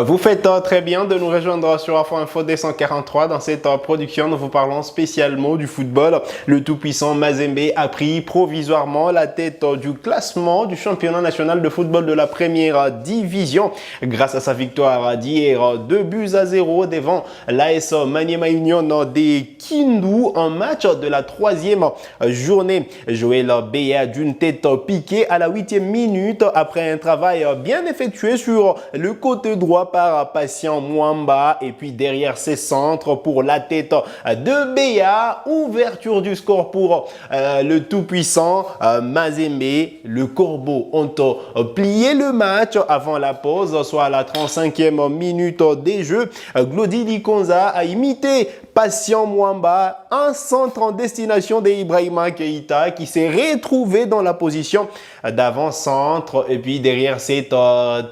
Vous faites très bien de nous rejoindre sur Afro Info D143. Dans cette production, nous vous parlons spécialement du football. Le tout-puissant Mazembe a pris provisoirement la tête du classement du championnat national de football de la première division grâce à sa victoire d'hier 2-0 devant l'AS Maniema Union des Kindu en match de la troisième journée. Joël Béa d'une tête piquée à la 8e minute après un travail bien effectué sur le côté droit par Patient Mwamba et puis derrière ses centres pour la tête de Béa. Ouverture du score pour le tout-puissant Mazembe. Le Corbeau ont plié le match avant la pause, soit à la 35e minute des jeux. Glody Likonza a imité Patient Mwamba, un centre en destination d'Ibrahima Keita qui s'est retrouvé dans la position d'avant-centre et puis derrière cette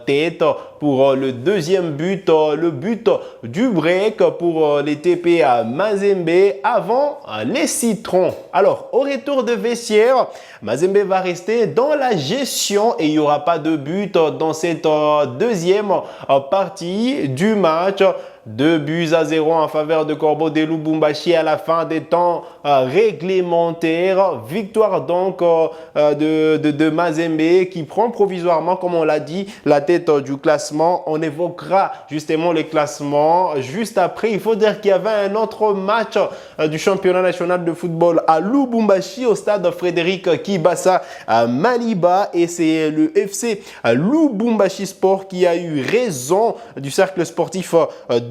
tête pour le deuxième but, le but du break pour les TP à Mazembe avant les Citrons. Alors, au retour de vestiaire, Mazembe va rester dans la gestion et il n'y aura pas de but dans cette deuxième partie du match. 2-0 en faveur de Corbeau de Lubumbashi à la fin des temps réglementaires. Victoire donc de Mazembe qui prend provisoirement, comme on l'a dit, la tête du classement. On évoquera justement les classements juste après. Il faut dire qu'il y avait un autre match du championnat national de football à Lubumbashi au stade Frédéric Kibasa à Maliba et c'est le FC Lubumbashi Sport qui a eu raison du cercle sportif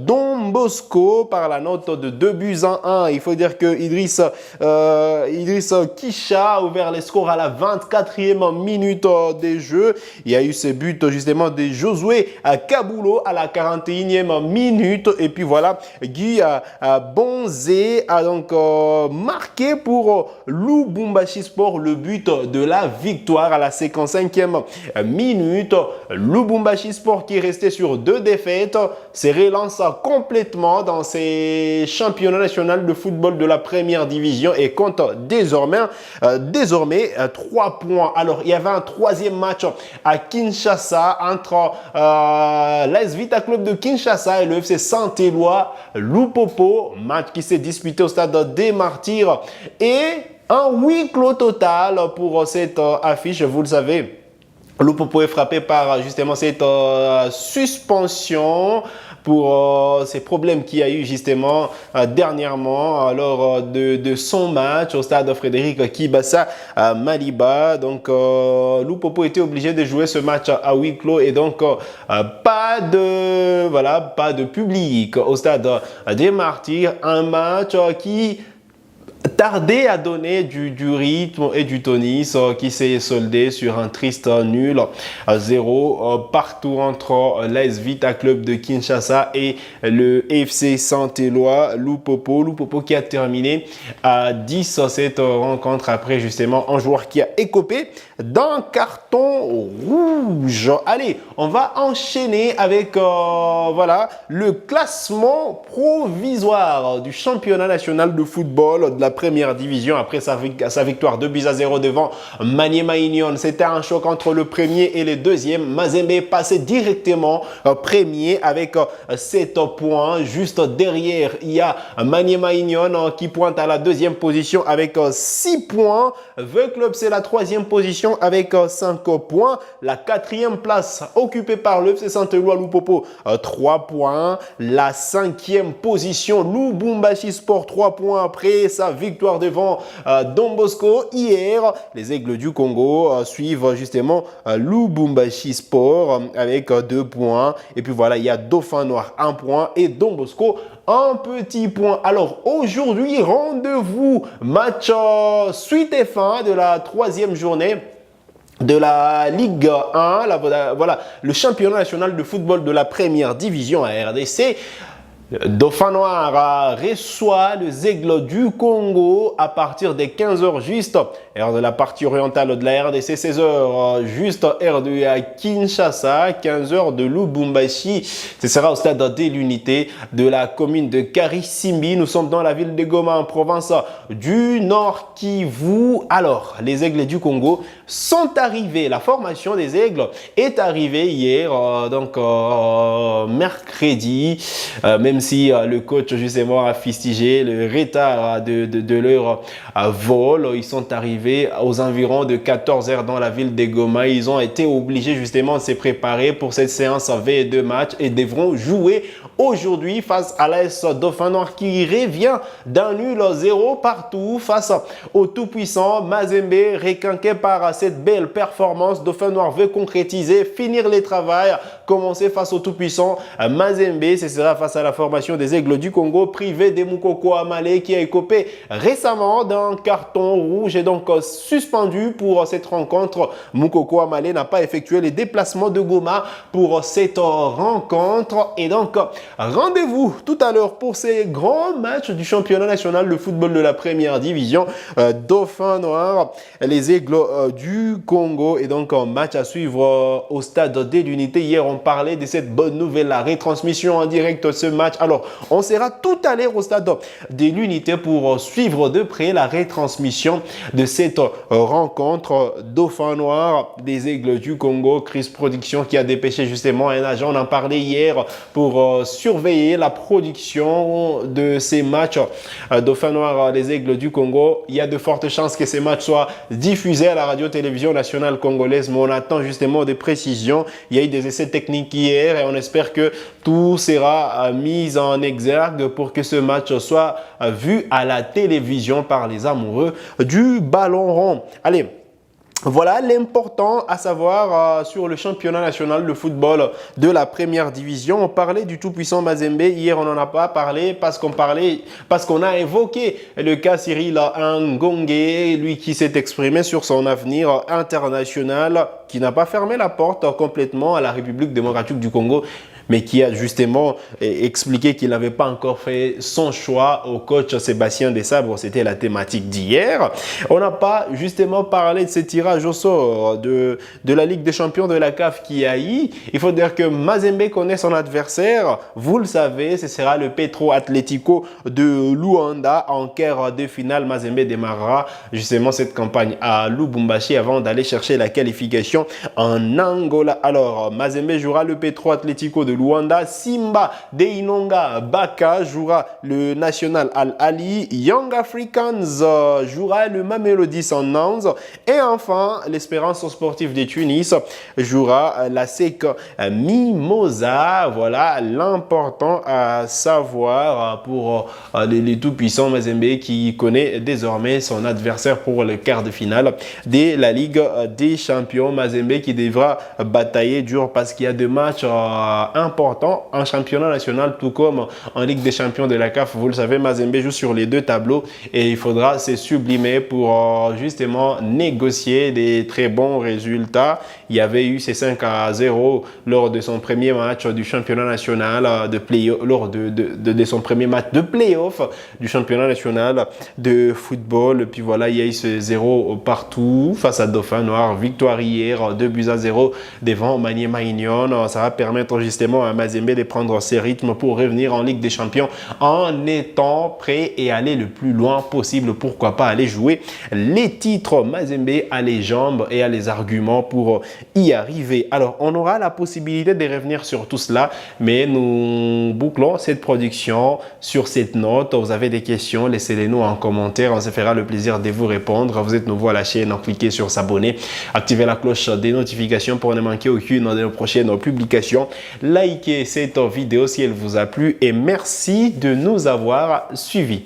Don Bosco par la note de 2-1. Il faut dire que Idriss Kisha a ouvert les scores à la 24e minute des jeux. Il y a eu ce but justement de Josué Kabulo à la 41e minute. Et puis voilà, Guy Bonzé a donc marqué pour Lubumbashi Sport le but de la victoire à la 55e minute. Lubumbashi Sport qui est resté sur 2 défaites se relance complètement dans ces championnats nationaux de football de la première division et compte désormais 3 points. Alors, il y avait un troisième match à Kinshasa entre l'AS Vita Club de Kinshasa et le FC Saint-Éloi Lupopo, match qui s'est disputé au stade des Martyrs et un huis clos total pour cette affiche, vous le savez. Lupopo est frappé par justement cette suspension pour ces problèmes qu'il y a eu justement dernièrement lors de son match au stade Frédéric Kibasa à Maliba. Donc Lupopo était obligé de jouer ce match à huis clos et donc pas de public au stade des Martyrs. Un match qui tardé à donner du rythme et du tonus qui s'est soldé sur un triste nul 0 partout entre l'AS Vita Club de Kinshasa et le FC Saint-Éloi Lupopo. Lupopo qui a terminé à 10 cette rencontre après justement un joueur qui a écopé d'un carton rouge. Allez, on va enchaîner avec le classement provisoire du championnat national de football de la première division après sa victoire 2-0 devant Maniema Union. C'était un choc entre le premier et le deuxième. Mazembe passait directement premier avec 7 points. Juste derrière, il y a Maniema Union qui pointe à la deuxième position avec 6 points. The Club, c'est la troisième position avec 5 points. La quatrième place occupée par le FC Saint-Éloi Lupopo, 3 points. La cinquième position, Lubumbashi Sport, 3 points après sa victoire devant Don Bosco hier. Les Aigles du Congo suivent justement Lubumbashi Sport avec 2 points. Et puis voilà, il y a Dauphin Noir 1 point et Don Bosco un petit point. Alors aujourd'hui, rendez-vous match suite et fin de la troisième journée de la Ligue 1, voilà, le championnat national de football de la première division à RDC. Dauphin Noir reçoit les Aigles du Congo à partir des 15h juste, heure de la partie orientale de la RDC, 16h juste, heure de Kinshasa, 15h de Lubumbashi. Ce sera au stade de l'unité de la commune de Karisimbi. Nous sommes dans la ville de Goma en province du Nord Kivu. Alors, les Aigles du Congo sont arrivés. La formation des Aigles est arrivée hier, mercredi, même si le coach justement a fustigé le retard de leur vol. Ils sont arrivés aux environs de 14h dans la ville de Goma. Ils ont été obligés justement de se préparer pour cette séance V2 match et devront jouer aujourd'hui face à l'AS Dauphin Noir qui revient d'un nul 0 partout face au tout-puissant Mazembe. Requinqué par cette belle performance, Dauphin Noir veut concrétiser, finir les travaux, commencer face au tout-puissant Mazembe. Ce sera face à la formation des Aigles du Congo, privé de Moukoko Amale qui a écopé récemment d'un carton rouge et donc suspendu pour cette rencontre. Moukoko Amale n'a pas effectué les déplacements de Goma pour cette rencontre et donc rendez-vous tout à l'heure pour ces grands matchs du championnat national de football de la première division. Dauphin Noir, les Aigles du Congo et donc un match à suivre au stade de l'unité. Hier, on parlait de cette bonne nouvelle, la retransmission en direct de ce match. Alors, on sera tout à l'heure au stade de l'unité pour suivre de près la retransmission de cette rencontre. Dauphin Noir, des Aigles du Congo, Chris Production qui a dépêché justement un agent, on en parlait hier, pour surveiller la production de ces matchs. Dauphin Noir, les Aigles du Congo, il y a de fortes chances que ces matchs soient diffusés à la radio-télévision nationale congolaise, mais on attend justement des précisions. Il y a eu des essais techniques hier et on espère que tout sera mis en exergue pour que ce match soit vu à la télévision par les amoureux du ballon rond. Allez. Voilà l'important à savoir sur le championnat national de football de la première division. On parlait du tout-puissant Mazembe. Hier, on n'en a pas parlé parce qu'on a évoqué le cas Cyril Ngongé, lui qui s'est exprimé sur son avenir international, qui n'a pas fermé la porte complètement à la République démocratique du Congo, mais qui a justement expliqué qu'il n'avait pas encore fait son choix au coach Sébastien Desabre. C'était la thématique d'hier. On n'a pas justement parlé de ce tirage au sort de la Ligue des champions de la CAF qui a eu. Il faut dire que Mazembe connaît son adversaire. Vous le savez, ce sera le Petro Atlético de Luanda. En quart de finale, Mazembe démarrera justement cette campagne à Lubumbashi avant d'aller chercher la qualification en Angola. Alors, Mazembe jouera le Petro Atlético de Luanda. Simba de Inonga Baka jouera le National Al Ali. Young Africans jouera le Mamelodi Sundowns. Et enfin, l'Espérance sportive de Tunis jouera la SEC Mimosa. Voilà l'important à savoir pour les tout-puissants Mazembe qui connaît désormais son adversaire pour le quart de finale de la Ligue des champions. Mazembe qui devra batailler dur parce qu'il y a deux matchs important en championnat national tout comme en Ligue des champions de la CAF. Vous le savez, Mazembe joue sur les deux tableaux et il faudra se sublimer pour justement négocier des très bons résultats. Il y avait eu ces 5-0 lors de son premier match du championnat national de play-off, lors de son premier match de play-off du championnat national de football. Et puis voilà, il y a eu ce 0 partout face à Dauphin Noir. Victoire hier, 2-0 devant Maniema Union. Ça va permettre justement à Mazembe de prendre ses rythmes pour revenir en Ligue des champions en étant prêt et aller le plus loin possible. Pourquoi pas aller jouer les titres. Mazembe a les jambes et a les arguments pour y arriver. Alors, on aura la possibilité de revenir sur tout cela, mais nous bouclons cette production sur cette note. Vous avez des questions, laissez-les nous en commentaire. On se fera le plaisir de vous répondre. Vous êtes nouveau à la chaîne, cliquez sur s'abonner, activez la cloche des notifications pour ne manquer aucune de nos prochaines publications. Likez cette vidéo si elle vous a plu et merci de nous avoir suivis.